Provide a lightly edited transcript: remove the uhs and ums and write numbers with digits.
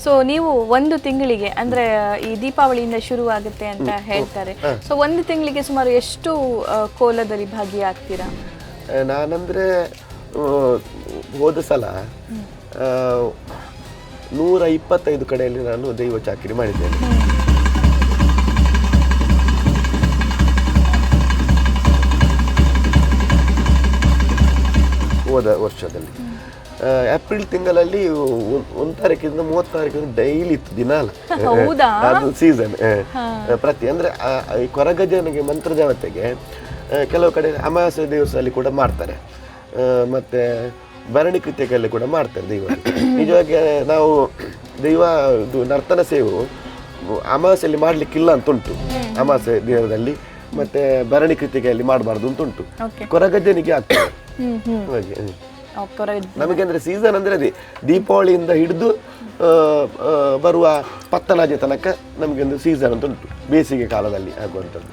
So ನೀವು ಒಂದು ತಿಂಗಳಿಗೆ ಅಂದ್ರೆ ಈ ದೀಪಾವಳಿಯಿಂದ ಶುರುವಾಗುತ್ತೆ ಅಂತ ಹೇಳ್ತಾರೆ. ಸೊ ಒಂದು ತಿಂಗಳಿಗೆ ಸುಮಾರು ಎಷ್ಟು ಕೋಲದಲ್ಲಿ ಭಾಗಿಯಾಗ್ತೀರಾ? ನಾನಂದ್ರೆ ಹೋದ ಸಲ 125 ಕಡೆಯಲ್ಲಿ ನಾನು ದೈವ ಚಾಕರಿ ಮಾಡಿದ್ದೇನೆ. ಹೋದ ವರ್ಷದಲ್ಲಿ ಏಪ್ರಿಲ್ ತಿಂಗಳಲ್ಲಿ 1 ತಾರೀಕಿಂದ 30 ತಾರೀಕಿಂದ ಡೈಲಿ ಇತ್ತು ದಿನ ಅಲ್ಲ, ಅದು ಸೀಸನ್ ಪ್ರತಿ ಅಂದ್ರೆ ಈ ಕೊರಗಜ್ಜನಿಗೆ ಮಂತ್ರ ದೇವತೆಗೆ ಕೆಲವು ಕಡೆ ಅಮಾವಾಸ್ಯೆ ದಿವಸದಲ್ಲಿ ಕೂಡ ಮಾಡ್ತಾರೆ, ಮತ್ತೆ ಭರಣಿ ಕೃತ್ಯದಲ್ಲಿ ಕೂಡ ಮಾಡ್ತಾರೆ ದೈವ. ನಿಜವಾಗಿ ನಾವು ದೈವ ಇದು ನರ್ತನ ಸೇವು ಅಮಾವಾಸ್ಯೆಯಲ್ಲಿ ಮಾಡ್ಲಿಕ್ಕಿಲ್ಲ ಅಂತ ಉಂಟು, ಅಮಾವಾಸ್ಯೆ ದಿನದಲ್ಲಿ ಮತ್ತೆ ಭರಣಿ ಕೃತಿಕೆಯಲ್ಲಿ ಮಾಡಬಾರ್ದು ಅಂತ ಉಂಟು. ಕೊರಗಜ್ಜನಿಗೆ ಆಗ್ತದೆ ಹಾಗೆ. ನಮಗೆ ಅಂದ್ರೆ ಸೀಸನ್ ಅಂದ್ರೆ ಅದೇ ದೀಪಾವಳಿಯಿಂದ ಹಿಡಿದು ಬರುವ ಪತ್ತನಾಜೆ ತನಕ ನಮಗೆ ಒಂದು ಸೀಸನ್ ಅಂತ ಉಂಟು, ಬೇಸಿಗೆ ಕಾಲದಲ್ಲಿ ಆಗುವಂಥದ್ದು.